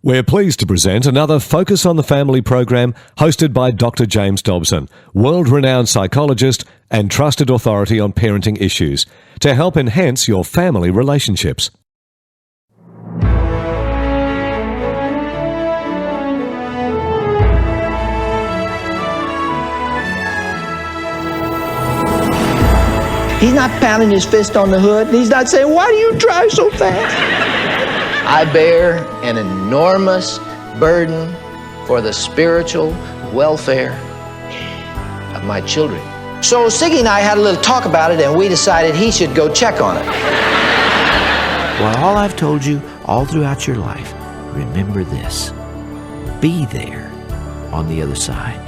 We're pleased to present another Focus on the Family program hosted by Dr. James Dobson, world-renowned psychologist and trusted authority on parenting issues, to help enhance your family relationships. He's not pounding his fist on the hood. He's not saying, "Why do you drive so fast?" I bear an enormous burden for the spiritual welfare of my children. So Siggy and I had a little talk about it, and we decided he should go check on it. Well, all I've told you all throughout your life, remember this: be there on the other side.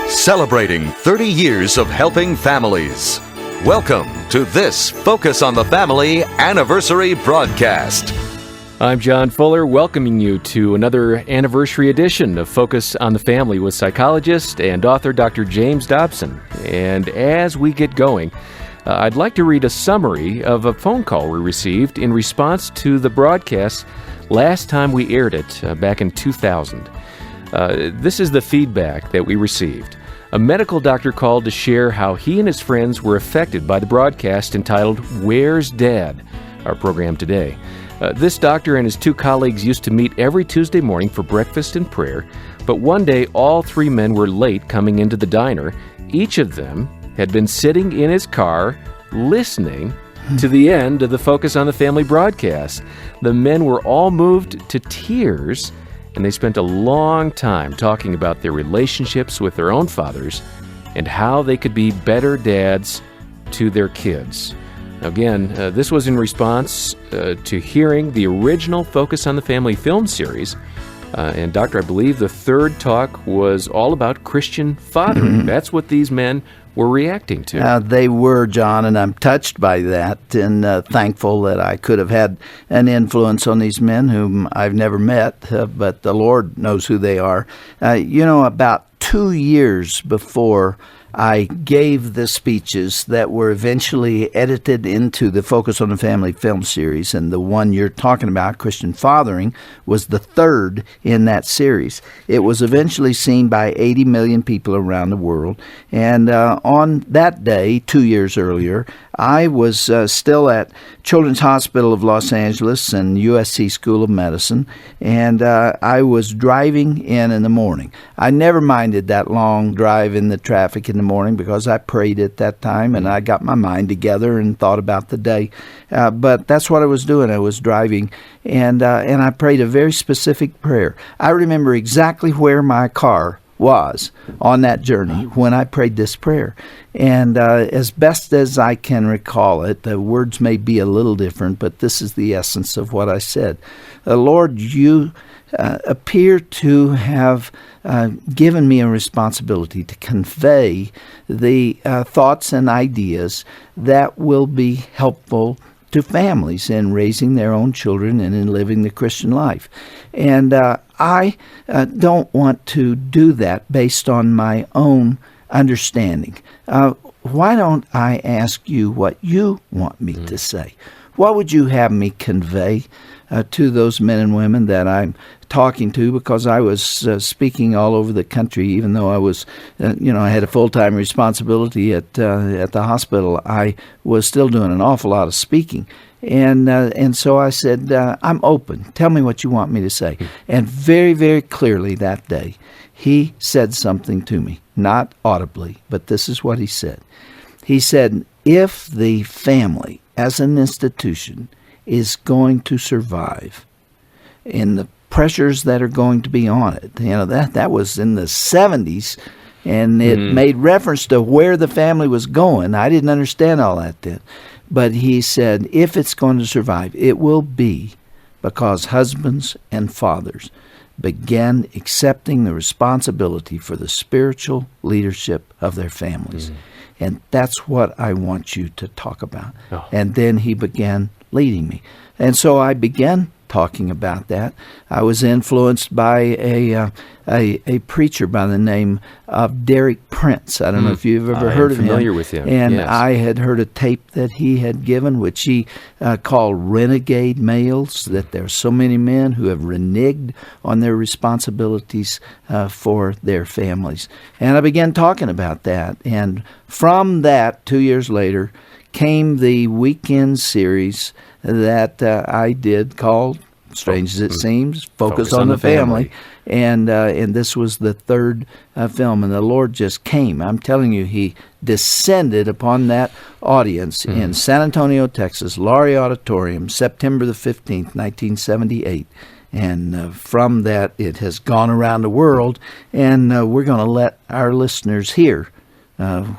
Celebrating 30 years of helping families. Welcome to this Focus on the Family anniversary broadcast. I'm John Fuller, welcoming you to another anniversary edition of Focus on the Family with psychologist and author Dr. James Dobson. And as we get going, I'd like to read a summary of a phone call we received in response to the broadcast last time we aired it back in 2000. This is the feedback that we received. A medical doctor called to share how he and his friends were affected by the broadcast entitled Where's Dad?, our program today. This doctor and his two colleagues used to meet every Tuesday morning for breakfast and prayer, but one day all three men were late coming into the diner. Each of them had been sitting in his car listening to the end of the Focus on the Family broadcast. The men were all moved to tears, and they spent a long time talking about their relationships with their own fathers and how they could be better dads to their kids. Now again, this was in response to hearing the original Focus on the Family film series. And Doctor, I believe the third talk was all about Christian fathering. That's what these men were reacting to. They were, John, and I'm touched by that and thankful that I could have had an influence on these men whom I've never met, but the Lord knows who they are. About 2 years before I gave the speeches that were eventually edited into the Focus on the Family film series, and the one you're talking about, Christian Fathering, was the third in that series. It was eventually seen by 80 million people around the world, and on that day, 2 years earlier, I was still at Children's Hospital of Los Angeles and USC School of Medicine, and I was driving in the morning. I never minded that long drive in the traffic in the morning because I prayed at that time and I got my mind together and thought about the day. But that's what I was doing. I was driving and I prayed a very specific prayer. I remember exactly where my car was on that journey when I prayed this prayer. And as best as I can recall it, the words may be a little different, but this is the essence of what I said. Lord, you appear to have given me a responsibility to convey the thoughts and ideas that will be helpful to families in raising their own children and in living the Christian life. And I don't want to do that based on my own understanding. Why don't I ask you what you want me to say? What would you have me convey to those men and women that I'm talking to? Because I was speaking all over the country, even though I was, I had a full-time responsibility at the hospital. I was still doing an awful lot of speaking. And so I said, I'm open. Tell me what you want me to say. And very, very clearly that day, he said something to me, not audibly, but this is what he said. He said, if the family as an institution is going to survive in the pressures that are going to be on it, that was in the 70s, and it made reference to where the family was going. I didn't understand all that then. But he said, if it's going to survive, it will be because husbands and fathers began accepting the responsibility for the spiritual leadership of their families. And that's what I want you to talk about. And then he began leading me. And so I began talking about that. I was influenced by a preacher by the name of Derek Prince. I don't know if you've ever heard of him. I'm familiar with him. And yes. I had heard a tape that he had given, which he called Renegade Males, that there are so many men who have reneged on their responsibilities for their families. And I began talking about that. And from that, 2 years later, came the weekend series that I did called, strange as it seems, Focus on the Family. And this was the third film, and the Lord just came. I'm telling you, He descended upon that audience in San Antonio, Texas, Laurie Auditorium, September the 15th, 1978. And from that, it has gone around the world, and we're going to let our listeners hear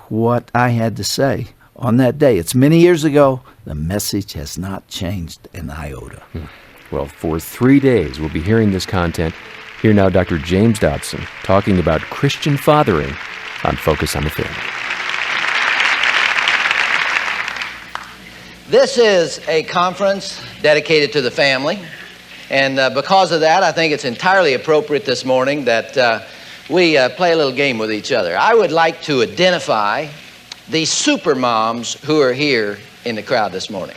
what I had to say on that day. It's many years ago. The message has not changed an iota. Well, for 3 days, we'll be hearing this content. Here now, Dr. James Dobson talking about Christian fathering on Focus on the Family. This is a conference dedicated to the family, and because of that, I think it's entirely appropriate this morning that we play a little game with each other. I would like to identify the super moms who are here in the crowd this morning.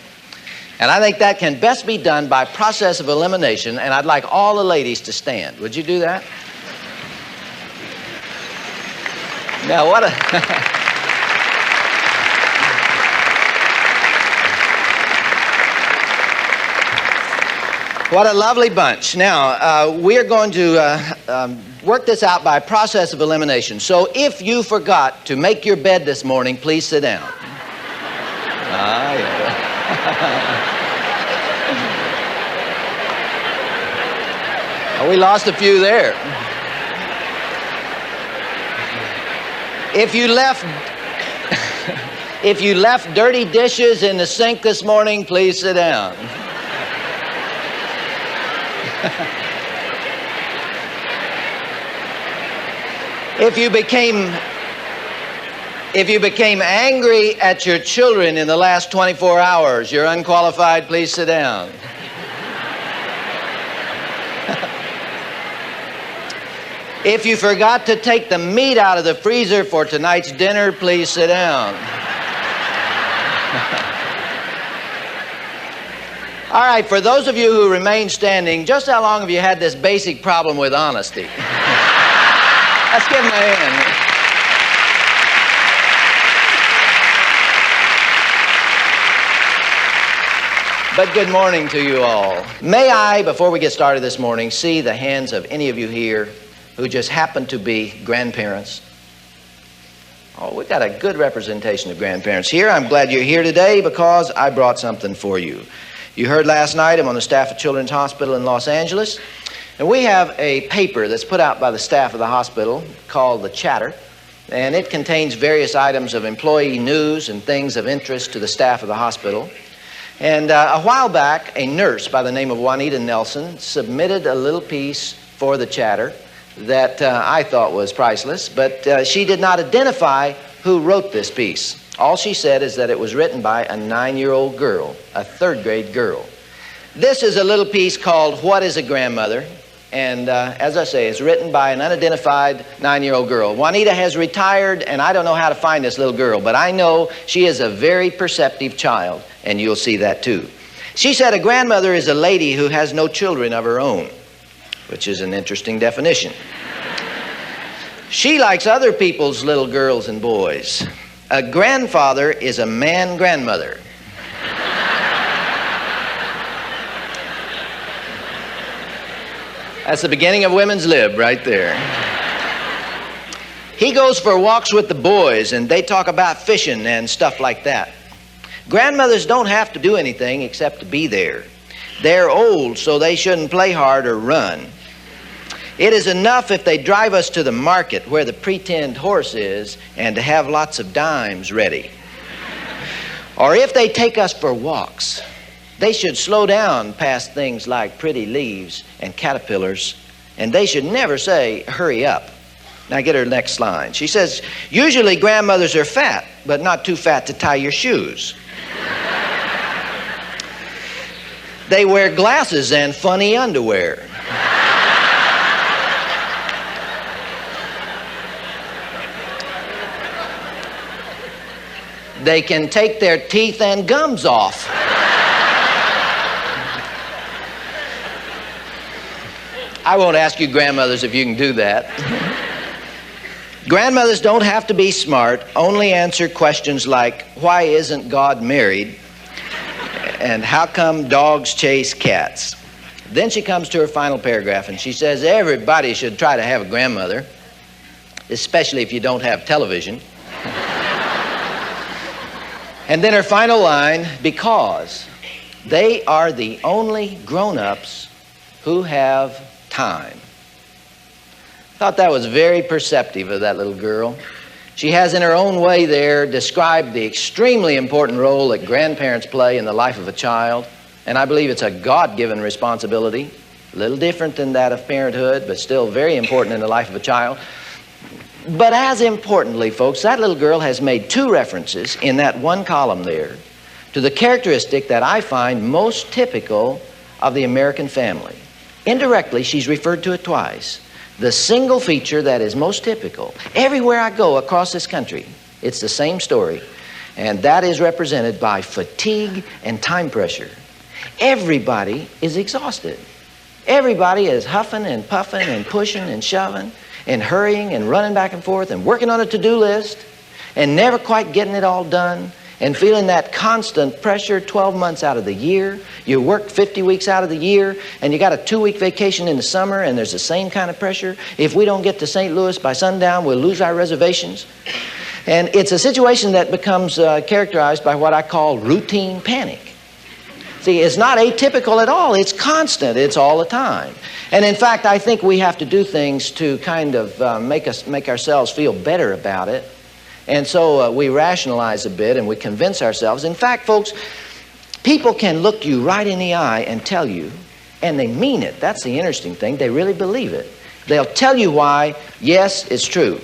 And I think that can best be done by process of elimination, and I'd like all the ladies to stand. Would you do that? Now, what a lovely bunch. Now, we're going to work this out by process of elimination. So if you forgot to make your bed this morning, please sit down. Oh, we lost a few there. If you left dirty dishes in the sink this morning, please sit down. If you became angry at your children in the last 24 hours, you're unqualified, please sit down. If you forgot to take the meat out of the freezer for tonight's dinner, please sit down. All right, for those of you who remain standing, just how long have you had this basic problem with honesty? Let's give them a hand. But good morning to you all. May I, before we get started this morning, see the hands of any of you here who just happen to be grandparents? Oh, we've got a good representation of grandparents here. I'm glad you're here today because I brought something for you. You heard last night I'm on the staff of Children's Hospital in Los Angeles, and we have a paper that's put out by the staff of the hospital called The Chatter, and it contains various items of employee news and things of interest to the staff of the hospital. And a while back, a nurse by the name of Juanita Nelson submitted a little piece for The Chatter that I thought was priceless, but she did not identify who wrote this piece. All she said is that it was written by a 9-year-old girl, a third-grade girl. This is a little piece called What is a Grandmother? And as I say, it's written by an unidentified 9-year-old girl. Juanita has retired, and I don't know how to find this little girl, but I know she is a very perceptive child, and you'll see that too. She said a grandmother is a lady who has no children of her own, which is an interesting definition. She likes other people's little girls and boys. A grandfather is a man grandmother. That's the beginning of women's lib right there. He goes for walks with the boys, and they talk about fishing and stuff like that. Grandmothers don't have to do anything except to be there. They're old, so they shouldn't play hard or run. It is enough if they drive us to the market where the pretend horse is and to have lots of dimes ready. Or if they take us for walks, they should slow down past things like pretty leaves and caterpillars, and they should never say, hurry up. Now get her next line. She says, usually grandmothers are fat, but not too fat to tie your shoes. They wear glasses and funny underwear. They can take their teeth and gums off. I won't ask you grandmothers if you can do that. Grandmothers don't have to be smart, only answer questions like, why isn't God married? And how come dogs chase cats? Then she comes to her final paragraph and she says, everybody should try to have a grandmother, especially if you don't have television. And then her final line, because they are the only grown-ups who have time. Thought that was very perceptive of that little girl. She has in her own way there described the extremely important role that grandparents play in the life of a child, and I believe it's a God-given responsibility, a little different than that of parenthood, but still very important in the life of a child. But as importantly, folks, that little girl has made two references in that one column there to the characteristic that I find most typical of the American family. Indirectly, she's referred to it twice. The single feature that is most typical. Everywhere I go across this country, it's the same story, and that is represented by fatigue and time pressure. Everybody is exhausted. Everybody is huffing and puffing and pushing and shoving and hurrying and running back and forth and working on a to-do list and never quite getting it all done and feeling that constant pressure 12 months out of the year. You work 50 weeks out of the year and you got a 2-week vacation in the summer and there's the same kind of pressure. If we don't get to St. Louis by sundown, we'll lose our reservations. And it's a situation that becomes characterized by what I call routine panic. See, it's not atypical at all. It's constant. It's all the time. And in fact, I think we have to do things to kind of make ourselves feel better about it. And so we rationalize a bit and we convince ourselves. In fact, folks, people can look you right in the eye and tell you, and they mean it. That's the interesting thing. They really believe it. They'll tell you why, yes, it's true.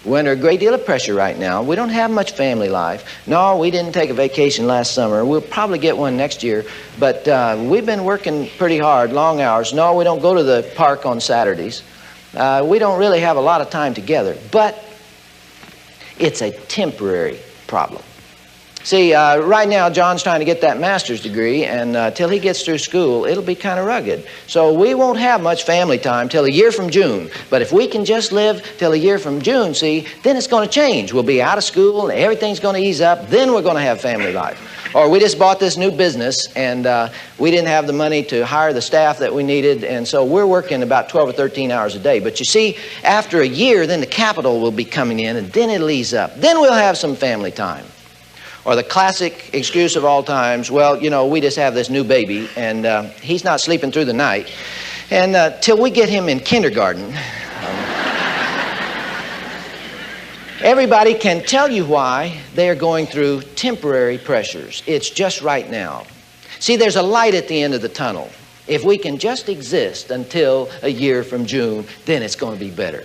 We're under a great deal of pressure right now. We don't have much family life. No, we didn't take a vacation last summer. We'll probably get one next year. But we've been working pretty hard, long hours. No, we don't go to the park on Saturdays. We don't really have a lot of time together. But it's a temporary problem. See, right now, John's trying to get that master's degree, and till he gets through school, it'll be kind of rugged. So we won't have much family time till a year from June. But if we can just live till a year from June, see, then it's going to change. We'll be out of school, and everything's going to ease up. Then we're going to have family life. Or we just bought this new business, and we didn't have the money to hire the staff that we needed, and so we're working about 12 or 13 hours a day. But you see, after a year, then the capital will be coming in, and then it'll ease up. Then we'll have some family time. Or the classic excuse of all times, well, you know, we just have this new baby, and he's not sleeping through the night. And till we get him in kindergarten, everybody can tell you why they are going through temporary pressures. It's just right now. See, there's a light at the end of the tunnel. If we can just exist until a year from June, then it's going to be better.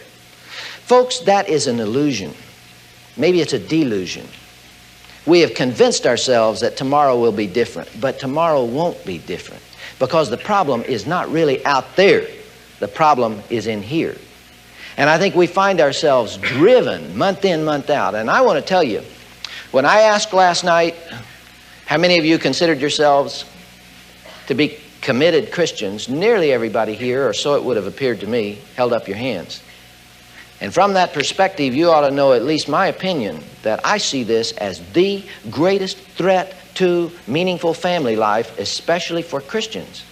Folks, that is an illusion. Maybe it's a delusion. We have convinced ourselves that tomorrow will be different, but tomorrow won't be different because the problem is not really out there. The problem is in here. And I think we find ourselves driven month in, month out. And I want to tell you, when I asked last night, how many of you considered yourselves to be committed Christians, nearly everybody here, or so it would have appeared to me, held up your hands. And from that perspective, you ought to know at least my opinion that I see this as the greatest threat to meaningful family life, especially for Christians.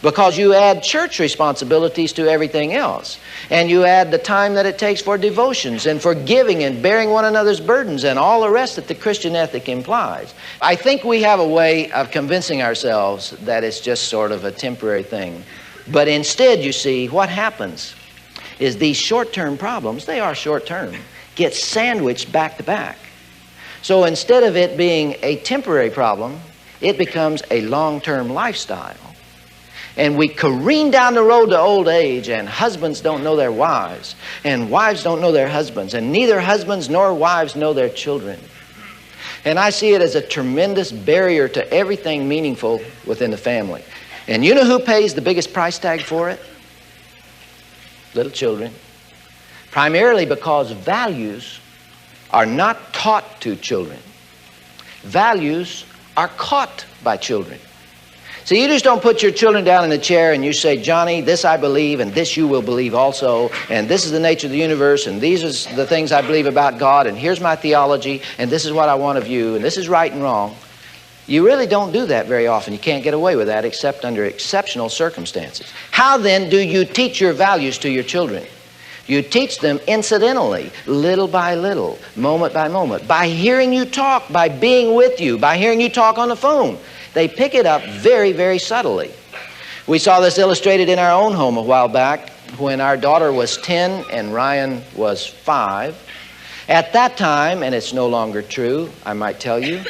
Because you add church responsibilities to everything else. And you add the time that it takes for devotions and for giving and bearing one another's burdens and all the rest that the Christian ethic implies. I think we have a way of convincing ourselves that it's just sort of a temporary thing. But instead, you see, what happens is these short-term problems, they are short-term, get sandwiched back to back. So instead of it being a temporary problem, it becomes a long-term lifestyle. And we careen down the road to old age, and husbands don't know their wives, and wives don't know their husbands, and neither husbands nor wives know their children. And I see it as a tremendous barrier to everything meaningful within the family. And you know who pays the biggest price tag for it? Little children. Primarily because values are not taught to children. Values are caught by children. So you just don't put your children down in a chair and you say, Johnny, this I believe and this you will believe also, and this is the nature of the universe, and these are the things I believe about God, and here's my theology, and this is what I want of you, and this is right and wrong. You really don't do that very often. You can't get away with that except under exceptional circumstances. How then do you teach your values to your children? You teach them incidentally, little by little, moment by moment, by hearing you talk, by being with you, by hearing you talk on the phone. They pick it up very, very subtly. We saw this illustrated in our own home a while back when our daughter was 10 and Ryan was 5. At that time, and it's no longer true, I might tell you,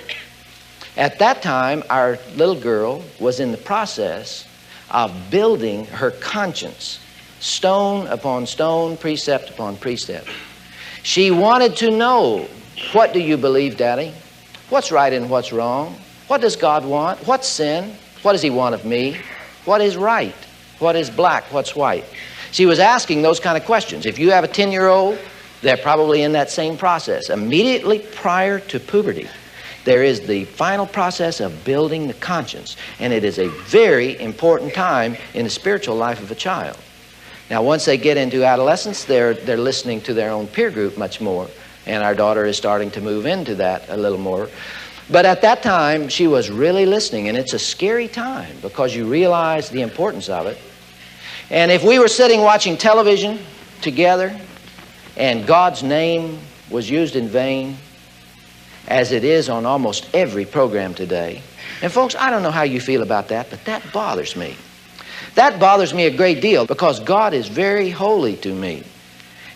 at that time, our little girl was in the process of building her conscience, stone upon stone, precept upon precept. She wanted to know, what do you believe, Daddy? What's right and what's wrong? What does God want? What's sin? What does He want of me? What is right? What is black? What's white? She was asking those kind of questions. If you have a 10-year-old, they're probably in that same process. Immediately prior to puberty, there is the final process of building the conscience, and it is a very important time in the spiritual life of a child. Now, once they get into adolescence, they're listening to their own peer group much more, and our daughter is starting to move into that a little more. But at that time, she was really listening, and it's a scary time because you realize the importance of it. And if we were sitting watching television together and God's name was used in vain, as it is on almost every program today, and folks, I don't know how you feel about that, but that bothers me. That bothers me a great deal because God is very holy to me.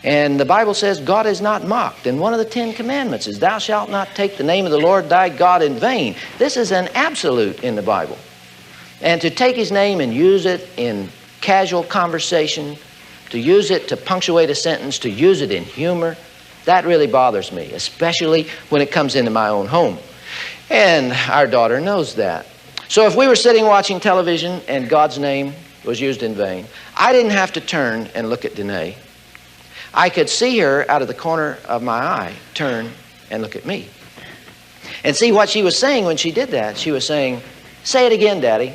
And the Bible says God is not mocked. And one of the 10 Commandments is, thou shalt not take the name of the Lord thy God in vain. This is an absolute in the Bible. And to take His name and use it in casual conversation, to use it to punctuate a sentence, to use it in humor, that really bothers me, especially when it comes into my own home. And our daughter knows that. So if we were sitting watching television and God's name was used in vain, I didn't have to turn and look at Danae. I could see her out of the corner of my eye turn and look at me. And see what she was saying when she did that. She was saying, say it again, Daddy.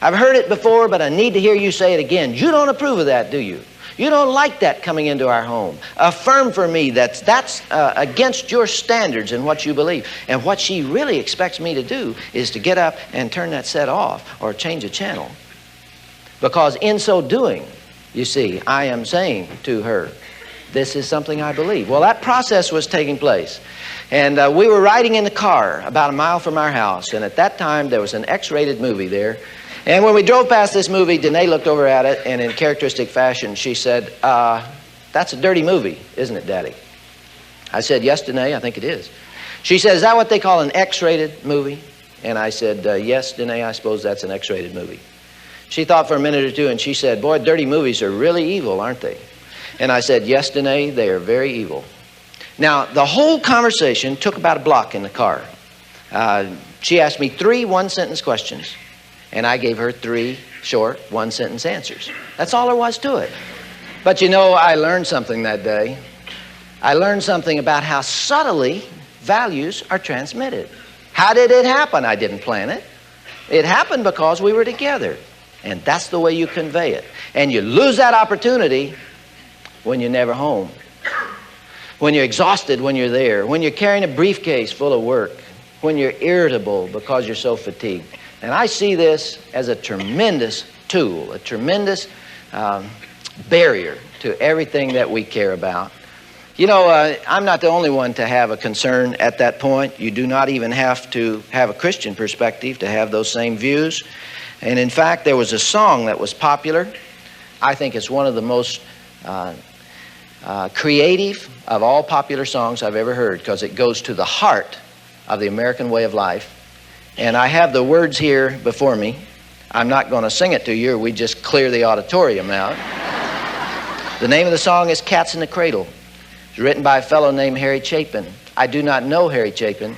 I've heard it before, but I need to hear you say it again. You don't approve of that, do you? You don't like that coming into our home. Affirm for me that's against your standards and what you believe. And what she really expects me to do is to get up and turn that set off or change a channel. Because in so doing, you see, I am saying to her, this is something I believe. Well, that process was taking place. And we were riding in the car about a mile from our house. And at that time, there was an X-rated movie there. And when we drove past this movie, Danae looked over at it, and in characteristic fashion, she said, that's a dirty movie, isn't it, Daddy? I said, yes, Danae, I think it is. She said, is that what they call an X-rated movie? And I said, yes, Danae, I suppose that's an X-rated movie. She thought for a minute or two, and she said, boy, dirty movies are really evil, aren't they? And I said, yes, Danae, they are very evil. Now, the whole conversation took about a block in the car. She asked me 3 one-sentence questions, and I gave her 3 short one-sentence answers. That's all there was to it. But you know, I learned something that day. I learned something about how subtly values are transmitted. How did it happen? I didn't plan it. It happened because we were together. And that's the way you convey it. And you lose that opportunity when you're never home, when you're exhausted when you're there, when you're carrying a briefcase full of work, when you're irritable because you're so fatigued. And I see this as a tremendous tool, a tremendous barrier to everything that we care about. You know, I'm not the only one to have a concern at that point. You do not even have to have a Christian perspective to have those same views. And in fact, there was a song that was popular. I think it's one of the most creative of all popular songs I've ever heard, because it goes to the heart of the American way of life. And I have the words here before me. I'm not going to sing it to you, or we just clear the auditorium out. The name of the song is Cats in the Cradle. It's written by a fellow named Harry Chapin. I do not know Harry Chapin,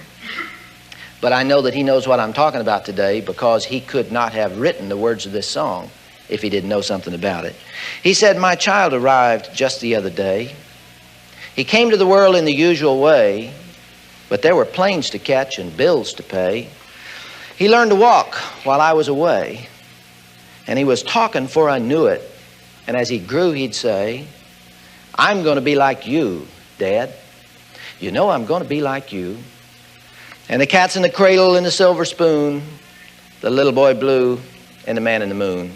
but I know that he knows what I'm talking about today because he could not have written the words of this song if he didn't know something about it. He said, "My child arrived just the other day. He came to the world in the usual way, but there were planes to catch and bills to pay. He learned to walk while I was away, and he was talking for I knew it. And as he grew, he'd say, 'I'm going to be like you, Dad. You know I'm going to be like you.' And the cat's in the cradle and the silver spoon, the little boy blue and the man in the moon.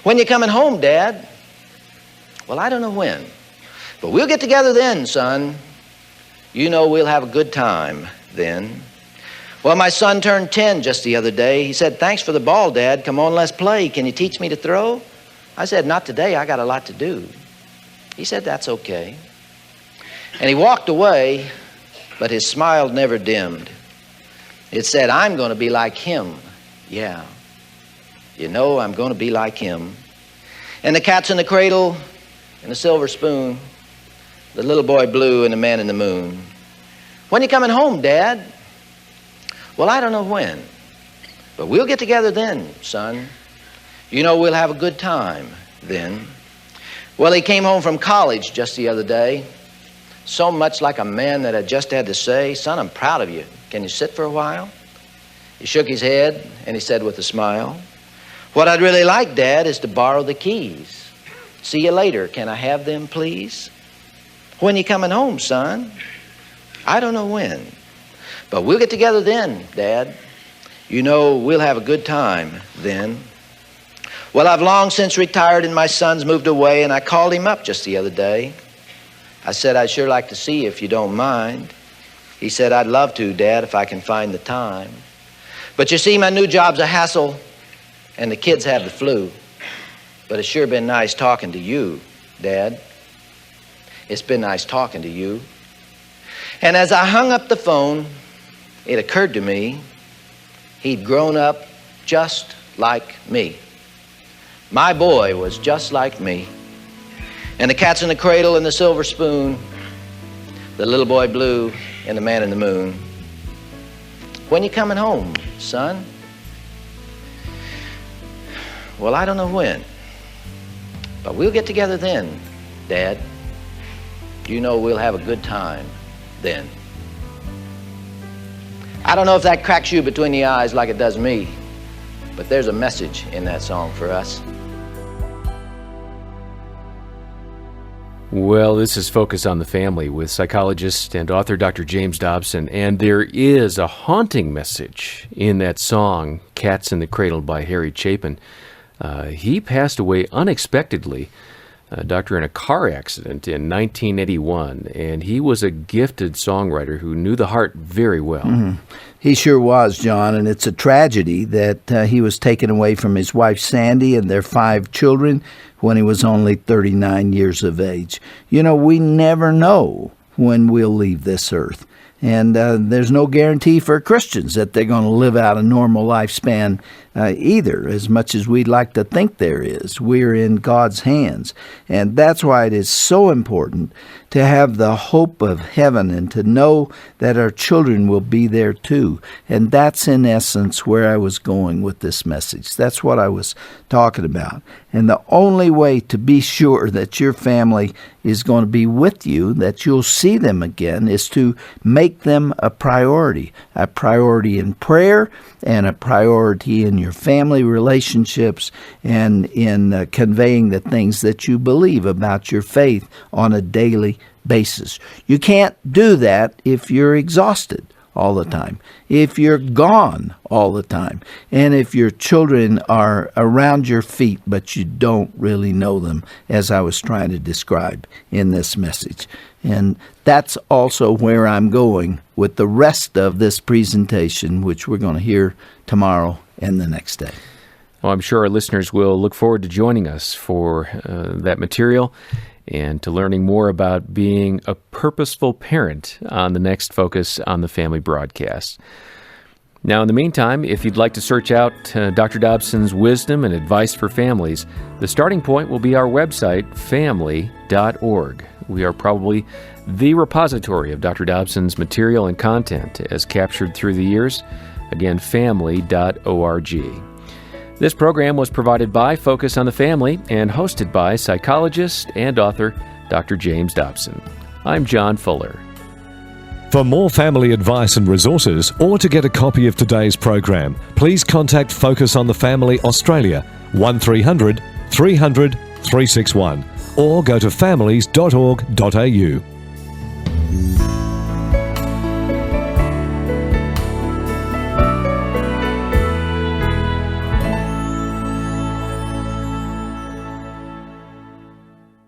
'When you coming home, Dad?' 'Well, I don't know when, but we'll get together then, son. You know we'll have a good time then.' Well, my son turned 10 just the other day. He said, 'Thanks for the ball, Dad. Come on, let's play. Can you teach me to throw?' I said, 'Not today. I got a lot to do.' He said, 'That's okay.' And he walked away, but his smile never dimmed. It said, 'I'm going to be like him. Yeah. You know I'm going to be like him.' And the cat's in the cradle and the silver spoon, the little boy blue and the man in the moon. 'When you coming home, Dad?' 'Well, I don't know when, but we'll get together then, son. You know we'll have a good time then.' Well, he came home from college just the other day, so much like a man that had just had to say, 'Son, I'm proud of you. Can you sit for a while?' He shook his head and he said with a smile, 'What I'd really like, Dad, is to borrow the keys. See you later. Can I have them, please?' 'When you coming home, son?' 'I don't know when, but we'll get together then, Dad. You know we'll have a good time then.' Well, I've long since retired and my son's moved away, and I called him up just the other day. I said, 'I'd sure like to see you if you don't mind.' He said, 'I'd love to, Dad, if I can find the time. But you see, my new job's a hassle, and the kids have the flu. But it's sure been nice talking to you, Dad. It's been nice talking to you.' And as I hung up the phone, it occurred to me he'd grown up just like me. My boy was just like me. And the cat's in the cradle and the silver spoon, the little boy blue and the man in the moon. 'When you coming home, son?' 'Well, I don't know when, but we'll get together then, Dad. You know we'll have a good time then.' I don't know if that cracks you between the eyes like it does me, but there's a message in that song for us. Well, this is Focus on the Family with psychologist and author Dr. James Dobson, and there is a haunting message in that song, "Cats in the Cradle" by Harry Chapin. He passed away unexpectedly, doctor, in a car accident in 1981, and he was a gifted songwriter who knew the heart very well. Mm-hmm. He sure was, John, and it's a tragedy that he was taken away from his wife, Sandy, and their 5 children when he was only 39 years of age. You know, we never know when we'll leave this earth. And there's no guarantee for Christians that they're going to live out a normal lifespan either, as much as we'd like to think there is. We're in God's hands. And that's why it is so important to have the hope of heaven and to know that our children will be there too. And that's in essence where I was going with this message. That's what I was talking about. And the only way to be sure that your family is going to be with you, that you'll see them again, is to make them a priority in prayer and a priority in your family relationships and in conveying the things that you believe about your faith on a daily basis. You can't do that if you're exhausted all the time, if you're gone all the time, and if your children are around your feet but you don't really know them, as I was trying to describe in this message. And that's also where I'm going with the rest of this presentation, which we're going to hear tomorrow and the next day. Well, I'm sure our listeners will look forward to joining us for that material and to learning more about being a purposeful parent on the next Focus on the Family broadcast. Now, in the meantime, if you'd like to search out Dr. Dobson's wisdom and advice for families, the starting point will be our website, family.org. we are probably the repository of Dr. Dobson's material and content as captured through the years. Again, family.org. This program was provided by Focus on the Family and hosted by psychologist and author Dr. James Dobson. I'm John Fuller. For more family advice and resources, or to get a copy of today's program, please contact Focus on the Family Australia 1300 300 361 or go to families.org.au.